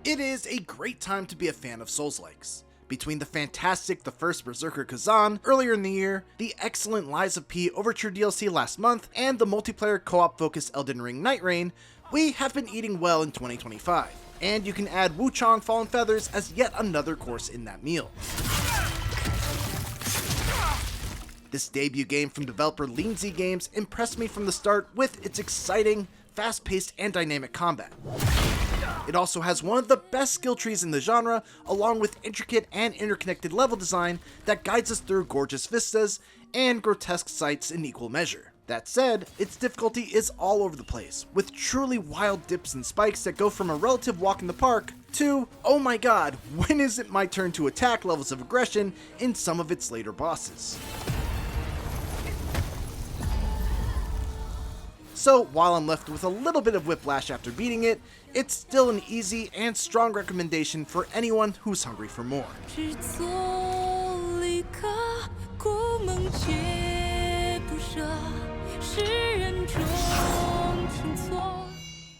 It is a great time to be a fan of Souls-likes. Between the fantastic The First Berserker Kazan earlier in the year, the excellent Lies of P Overture DLC last month, and the multiplayer co-op focused Elden Ring Night Rain, we have been eating well in 2025. And you can add Wuchang Fallen Feathers as yet another course in that meal. This debut game from developer Leanz Games impressed me from the start with its exciting, fast-paced, and dynamic combat. It also has one of the best skill trees in the genre, along with intricate and interconnected level design that guides us through gorgeous vistas and grotesque sights in equal measure. That said, its difficulty is all over the place, with truly wild dips and spikes that go from a relative walk in the park to, oh my god, when is it my turn to attack levels of aggression in some of its later bosses. So while I'm left with a little bit of whiplash after beating it, it's still an easy and strong recommendation for anyone who's hungry for more.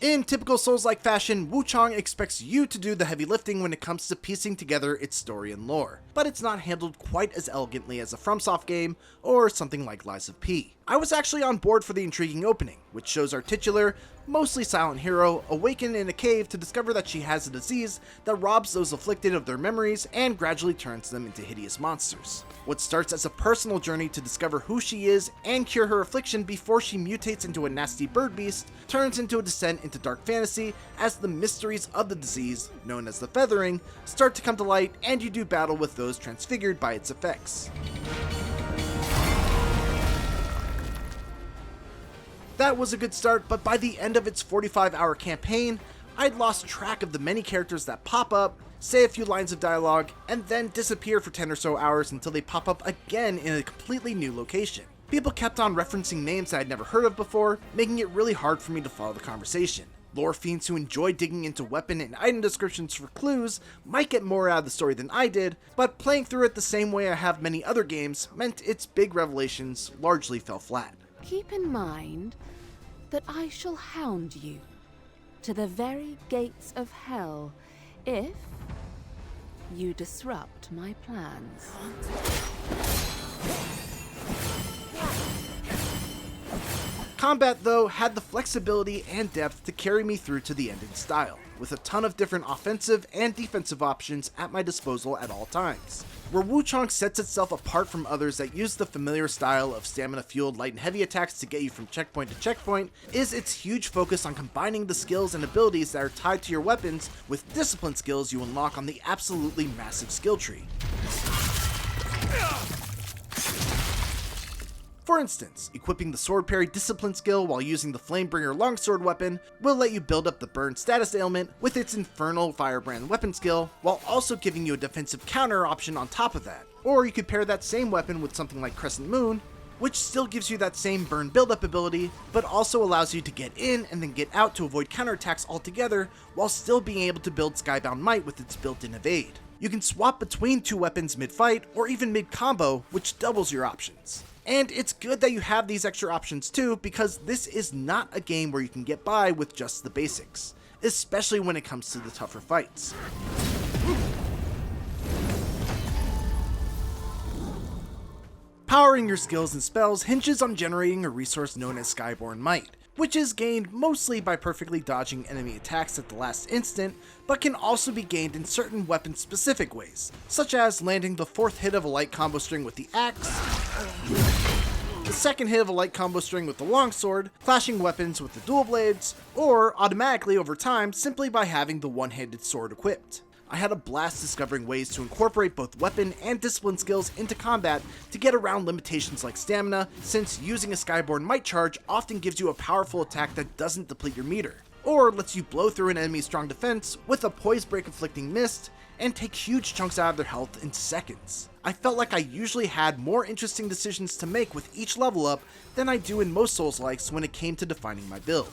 In typical Souls-like fashion, Wuchang expects you to do the heavy lifting when it comes to piecing together its story and lore, but it's not handled quite as elegantly as a FromSoft game or something like Lies of P. I was actually on board for the intriguing opening, which shows our titular, mostly silent hero awaken in a cave to discover that she has a disease that robs those afflicted of their memories and gradually turns them into hideous monsters. What starts as a personal journey to discover who she is and cure her affliction before she mutates into a nasty bird beast turns into a descent into dark fantasy as the mysteries of the disease, known as the feathering, start to come to light and you do battle with those transfigured by its effects. That was a good start, but by the end of its 45-hour campaign, I'd lost track of the many characters that pop up, say a few lines of dialogue, and then disappear for 10 or so hours until they pop up again in a completely new location. People kept on referencing names that I'd never heard of before, making it really hard for me to follow the conversation. Lore fiends who enjoy digging into weapon and item descriptions for clues might get more out of the story than I did, but playing through it the same way I have many other games meant its big revelations largely fell flat. Keep in mind that I shall hound you to the very gates of hell if you disrupt my plans. Combat, though, had the flexibility and depth to carry me through to the end in style, with a ton of different offensive and defensive options at my disposal at all times. Where Wuchang sets itself apart from others that use the familiar style of stamina-fueled light and heavy attacks to get you from checkpoint to checkpoint, is its huge focus on combining the skills and abilities that are tied to your weapons with discipline skills you unlock on the absolutely massive skill tree. For instance, equipping the sword parry discipline skill while using the Flamebringer longsword weapon will let you build up the burn status ailment with its infernal firebrand weapon skill, while also giving you a defensive counter option on top of that. Or you could pair that same weapon with something like Crescent Moon, which still gives you that same burn buildup ability, but also allows you to get in and then get out to avoid counterattacks altogether, while still being able to build Skybound Might with its built-in evade. You can swap between two weapons mid-fight, or even mid-combo, which doubles your options. And it's good that you have these extra options too, because this is not a game where you can get by with just the basics, especially when it comes to the tougher fights. Powering your skills and spells hinges on generating a resource known as Skyborn Might, which is gained mostly by perfectly dodging enemy attacks at the last instant, but can also be gained in certain weapon-specific ways, such as landing the 4th hit of a light combo string with the axe, the 2nd hit of a light combo string with the longsword, clashing weapons with the dual blades, or automatically over time simply by having the one-handed sword equipped. I had a blast discovering ways to incorporate both weapon and discipline skills into combat to get around limitations like stamina, since using a Skyborn Might charge often gives you a powerful attack that doesn't deplete your meter, or lets you blow through an enemy's strong defense with a poise break inflicting mist and take huge chunks out of their health in seconds. I felt like I usually had more interesting decisions to make with each level up than I do in most Souls-likes when it came to defining my build.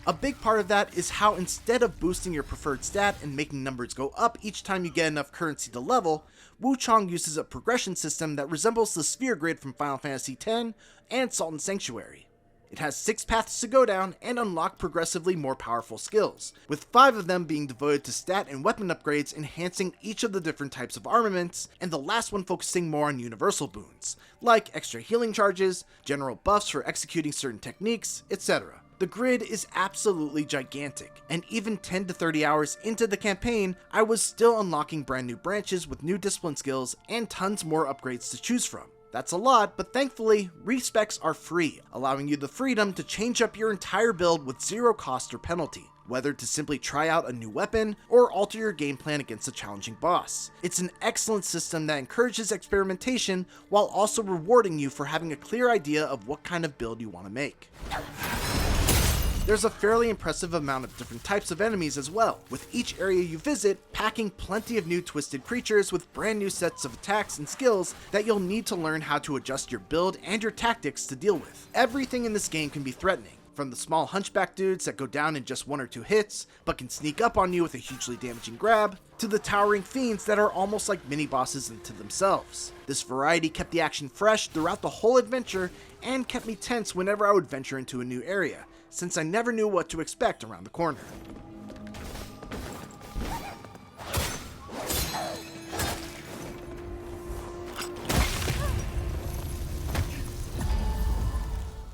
A big part of that is how instead of boosting your preferred stat and making numbers go up each time you get enough currency to level, Wuchang uses a progression system that resembles the sphere grid from Final Fantasy X and Salt and Sanctuary. It has 6 paths to go down and unlock progressively more powerful skills, with 5 of them being devoted to stat and weapon upgrades enhancing each of the different types of armaments, and the last one focusing more on universal boons, like extra healing charges, general buffs for executing certain techniques, etc. The grid is absolutely gigantic, and even 10 to 30 hours into the campaign, I was still unlocking brand new branches with new discipline skills and tons more upgrades to choose from. That's a lot, but thankfully, respecs are free, allowing you the freedom to change up your entire build with zero cost or penalty, whether to simply try out a new weapon or alter your game plan against a challenging boss. It's an excellent system that encourages experimentation while also rewarding you for having a clear idea of what kind of build you want to make. There's a fairly impressive amount of different types of enemies as well, with each area you visit packing plenty of new twisted creatures with brand new sets of attacks and skills that you'll need to learn how to adjust your build and your tactics to deal with. Everything in this game can be threatening, from the small hunchback dudes that go down in just 1 or 2 hits, but can sneak up on you with a hugely damaging grab, to the towering fiends that are almost like mini-bosses into themselves. This variety kept the action fresh throughout the whole adventure and kept me tense whenever I would venture into a new area, since I never knew what to expect around the corner.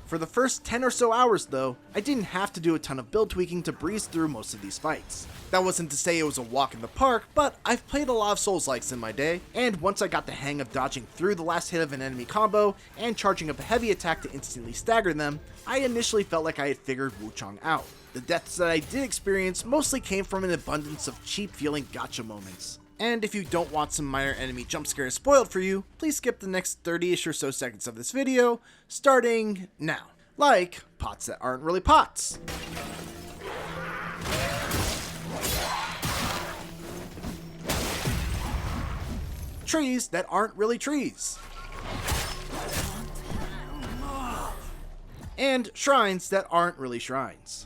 For the first 10 or so hours though, I didn't have to do a ton of build tweaking to breeze through most of these fights. That wasn't to say it was a walk in the park, but I've played a lot of Souls-likes in my day, and once I got the hang of dodging through the last hit of an enemy combo and charging up a heavy attack to instantly stagger them, I initially felt like I had figured Wuchang out. The deaths that I did experience mostly came from an abundance of cheap feeling gotcha moments. And if you don't want some minor enemy jump scares spoiled for you, please skip the next 30-ish or so seconds of this video, starting now. Like pots that aren't really pots. Trees that aren't really trees. And shrines that aren't really shrines.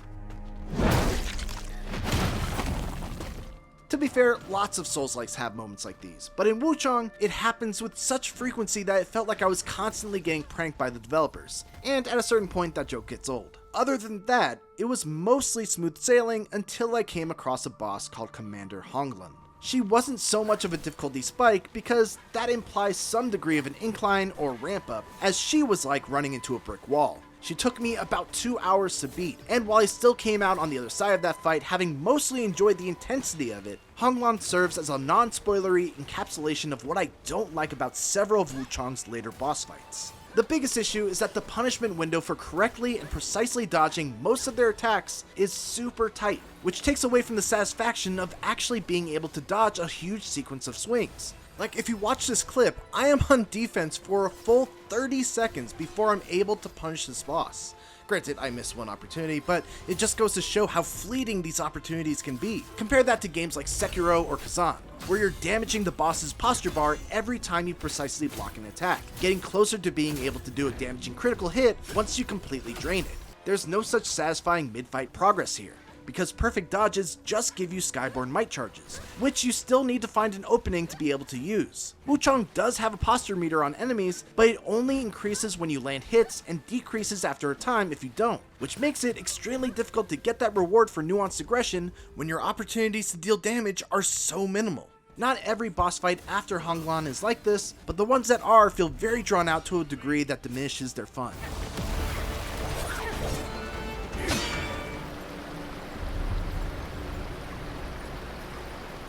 To be fair, lots of Souls-likes have moments like these, but in Wuchang, it happens with such frequency that it felt like I was constantly getting pranked by the developers, and at a certain point that joke gets old. Other than that, it was mostly smooth sailing until I came across a boss called Commander Honglan. She wasn't so much of a difficulty spike because that implies some degree of an incline or ramp up, as she was like running into a brick wall. She took me about 2 hours to beat, and while I still came out on the other side of that fight having mostly enjoyed the intensity of it, Honglan serves as a non-spoilery encapsulation of what I don't like about several of Wuchang's later boss fights. The biggest issue is that the punishment window for correctly and precisely dodging most of their attacks is super tight, which takes away from the satisfaction of actually being able to dodge a huge sequence of swings. Like, if you watch this clip, I am on defense for a full 30 seconds before I'm able to punish this boss. Granted, I missed one opportunity, but it just goes to show how fleeting these opportunities can be. Compare that to games like Sekiro or Kazan, where you're damaging the boss's posture bar every time you precisely block an attack, getting closer to being able to do a damaging critical hit once you completely drain it. There's no such satisfying mid-fight progress here, because perfect dodges just give you Skyborn Might charges, which you still need to find an opening to be able to use. Wuchang does have a posture meter on enemies, but it only increases when you land hits and decreases after a time if you don't, which makes it extremely difficult to get that reward for nuanced aggression when your opportunities to deal damage are so minimal. Not every boss fight after Honglan is like this, but the ones that are feel very drawn out to a degree that diminishes their fun.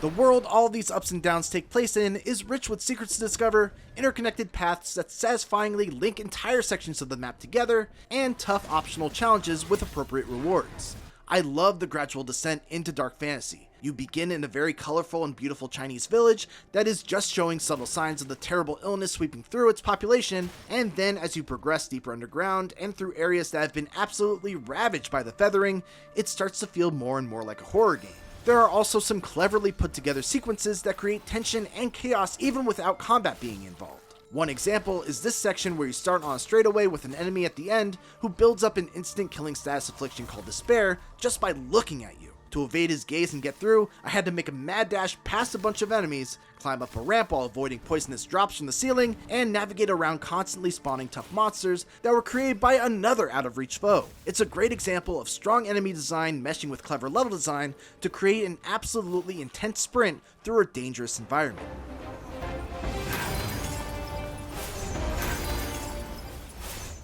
The world all these ups and downs take place in is rich with secrets to discover, interconnected paths that satisfyingly link entire sections of the map together, and tough optional challenges with appropriate rewards. I love the gradual descent into dark fantasy. You begin in a very colorful and beautiful Chinese village that is just showing subtle signs of the terrible illness sweeping through its population, and then as you progress deeper underground and through areas that have been absolutely ravaged by the feathering, it starts to feel more and more like a horror game. There are also some cleverly put together sequences that create tension and chaos even without combat being involved. One example is this section where you start on a straightaway with an enemy at the end who builds up an instant killing status affliction called Despair just by looking at you. To evade his gaze and get through, I had to make a mad dash past a bunch of enemies, climb up a ramp while avoiding poisonous drops from the ceiling, and navigate around constantly spawning tough monsters that were created by another out-of-reach foe. It's a great example of strong enemy design meshing with clever level design to create an absolutely intense sprint through a dangerous environment.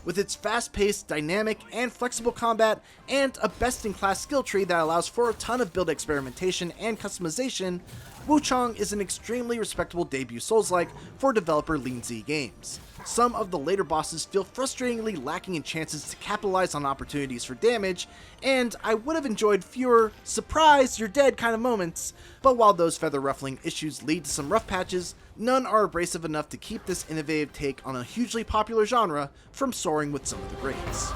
With its fast-paced, dynamic, and flexible combat, and a best-in-class skill tree that allows for a ton of build experimentation and customization, Wuchang is an extremely respectable debut Souls-like for developer Lean Z Games. Some of the later bosses feel frustratingly lacking in chances to capitalize on opportunities for damage, and I would have enjoyed fewer surprise, you're dead kind of moments, but while those feather ruffling issues lead to some rough patches, none are abrasive enough to keep this innovative take on a hugely popular genre from soaring with some of the greats.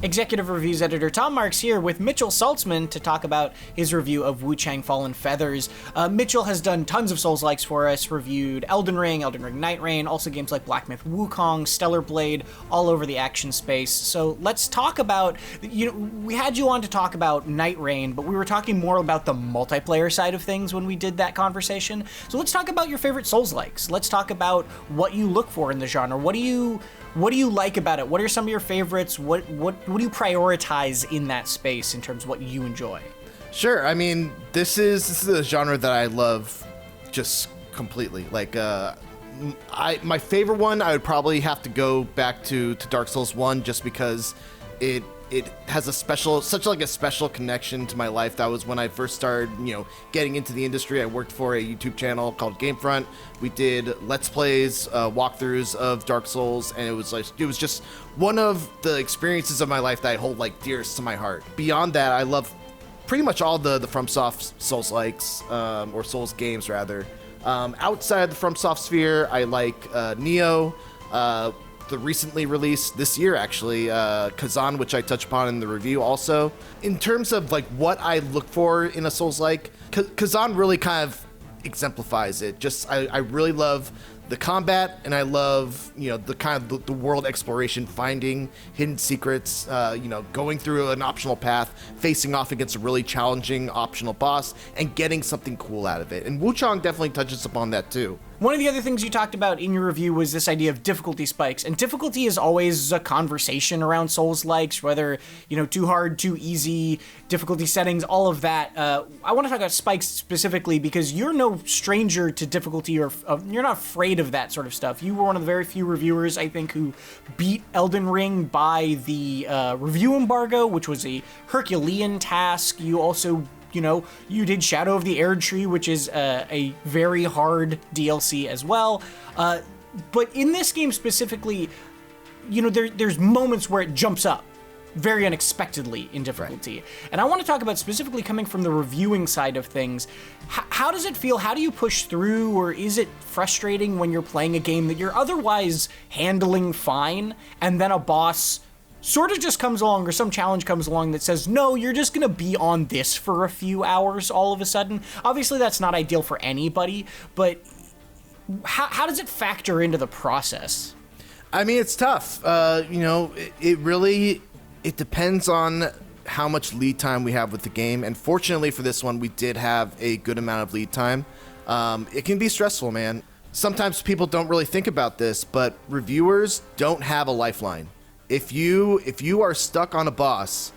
Executive Reviews editor Tom Marks here with Mitchell Saltzman to talk about his review of Wuchang Fallen Feathers. Mitchell has done tons of Souls-likes for us, reviewed Elden Ring Night Rain, also games like Black Myth Wukong, Stellar Blade, all over the action space. So let's talk about, we had you on to talk about Night Rain, but we were talking more about the multiplayer side of things when we did that conversation. So let's talk about your favorite Souls-likes. Let's talk about what you look for in the genre. What do you like about it? What are some of your favorites? What do you prioritize in that space in terms of what you enjoy? Sure. I mean, this is a genre that I love just completely. Like, my favorite one, I would probably have to go back to Dark Souls 1 just because it has a special connection to my life. That was when I first started, getting into the industry. I worked for a YouTube channel called Gamefront. We did Let's Plays, walkthroughs of Dark Souls, and it was just one of the experiences of my life that I hold dearest to my heart. Beyond that, I love pretty much all the FromSoft Souls-likes, or Souls games rather. Outside the FromSoft sphere, I like Neo, the recently released this year actually, Kazan, which I touch upon in the review also. In terms of what I look for in a Souls-like, Kazan really kind of exemplifies it. I really love the combat, and I love the kind of the world exploration, finding hidden secrets, going through an optional path, facing off against a really challenging optional boss, and getting something cool out of it. And Wuchang definitely touches upon that too. One of the other things you talked about in your review was this idea of difficulty spikes, and difficulty is always a conversation around Souls-likes, whether, too hard, too easy, difficulty settings, all of that. I want to talk about spikes specifically because you're no stranger to difficulty, or you're not afraid of that sort of stuff. You were one of the very few reviewers, I think, who beat Elden Ring by the review embargo, which was a Herculean task. You also you did Shadow of the Erdtree, which is a very hard DLC as well. But in this game specifically, there's moments where it jumps up very unexpectedly in difficulty. Right. And I want to talk about specifically coming from the reviewing side of things. How does it feel? How do you push through? Or is it frustrating when you're playing a game that you're otherwise handling fine, and then a boss sort of just comes along, or some challenge comes along that says, no, you're just going to be on this for a few hours all of a sudden? Obviously, that's not ideal for anybody, but how does it factor into the process? I mean, it's tough. It depends on how much lead time we have with the game. And fortunately for this one, we did have a good amount of lead time. It can be stressful, man. Sometimes people don't really think about this, but reviewers don't have a lifeline. If you are stuck on a boss,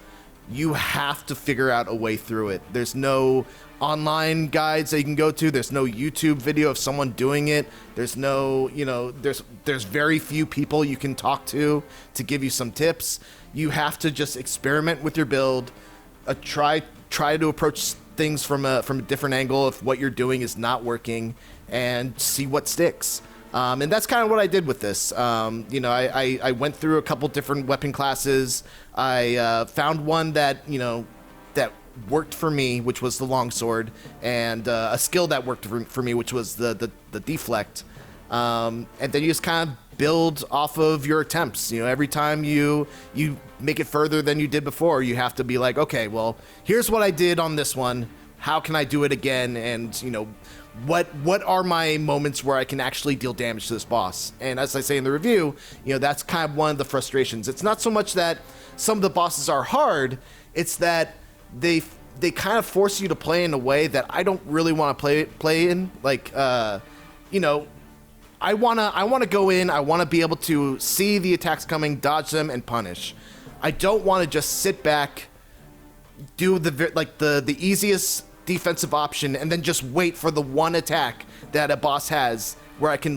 you have to figure out a way through it. There's no online guides that you can go to. There's no YouTube video of someone doing it. There's no, there's very few people you can talk to give you some tips. You have to just experiment with your build, try to approach things from a different angle if what you're doing is not working, and see what sticks. And that's kind of what I did with this. I went through a couple different weapon classes. I found one that worked for me, which was the longsword, and a skill that worked for me, which was the deflect. And then you just kind of build off of your attempts. Every time you make it further than you did before, you have to be like, okay, well, here's what I did on this one. how can I do it again, and what are my moments where I can actually deal damage to this boss. And as I say in the review, that's kind of one of the frustrations. It's not so much that some of the bosses are hard, it's that they kind of force you to play in a way that I don't really want to play in. Like, I wanna go in, I wanna be able to see the attacks coming, dodge them, and punish. I don't want to just sit back, do the easiest defensive option, and then just wait for the one attack that a boss has where I can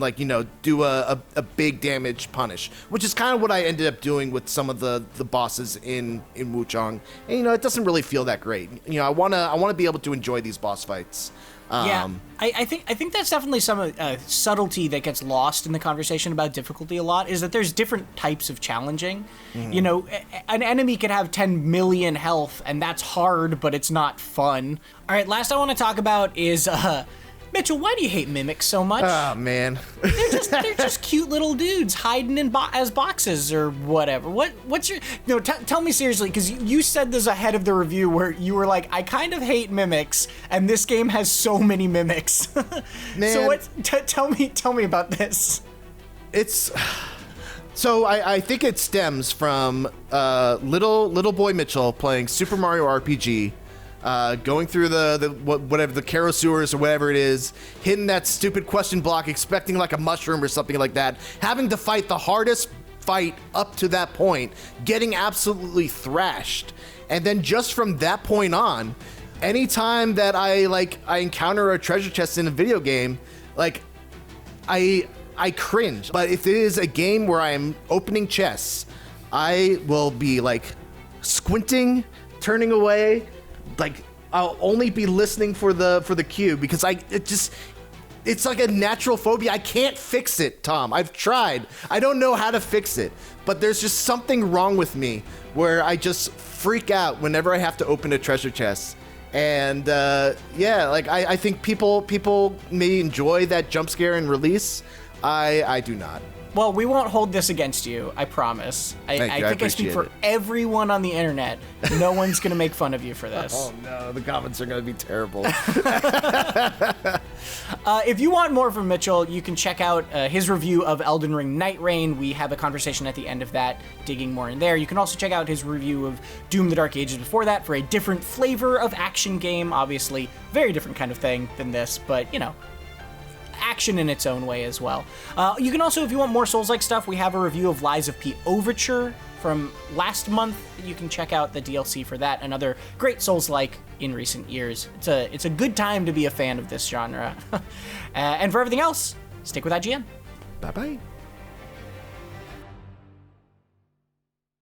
do a big damage punish, which is kind of what I ended up doing with some of the bosses in Wuchang. And it doesn't really feel that great. I wanna be able to enjoy these boss fights. Yeah, I think that's definitely some subtlety that gets lost in the conversation about difficulty a lot, is that there's different types of challenging. An enemy can have 10 million health, and that's hard, but it's not fun. All right, last I want to talk about is Mitchell, why do you hate mimics so much? Oh, man. They're just cute little dudes hiding in as boxes or whatever. What's your... No, tell me seriously, because you said this ahead of the review where you were like, I kind of hate mimics, and this game has so many mimics. Man. So tell me about this. It's... So I think it stems from little boy Mitchell playing Super Mario RPG, going through whatever the Karo sewers or whatever it is, hitting that stupid question block, expecting like a mushroom or something like that, having to fight the hardest fight up to that point, getting absolutely thrashed, and then just from that point on, anytime that I encounter a treasure chest in a video game, I cringe. But if it is a game where I am opening chests, I will be squinting, turning away. I'll only be listening for the cue, because it's like a natural phobia. I can't fix it, Tom. I've tried. I don't know how to fix it, but there's just something wrong with me where I just freak out whenever I have to open a treasure chest. And I think people may enjoy that jump scare and release. I do not. Well, we won't hold this against you, I promise. I think I speak for everyone on the internet. No one's going to make fun of you for this. Oh, no. The comments are going to be terrible. If you want more from Mitchell, you can check out his review of Elden Ring Night Rain. We have a conversation at the end of that, digging more in there. You can also check out his review of Doom the Dark Ages before that for a different flavor of action game. Obviously, very different kind of thing than this, but, action in its own way as well. You can also, if you want more Souls-like stuff, we have a review of Lies of P Overture from last month. You can check out the DLC for that. Another great Souls-like in recent years. It's a good time to be a fan of this genre. And for everything else, stick with IGN. Bye-bye.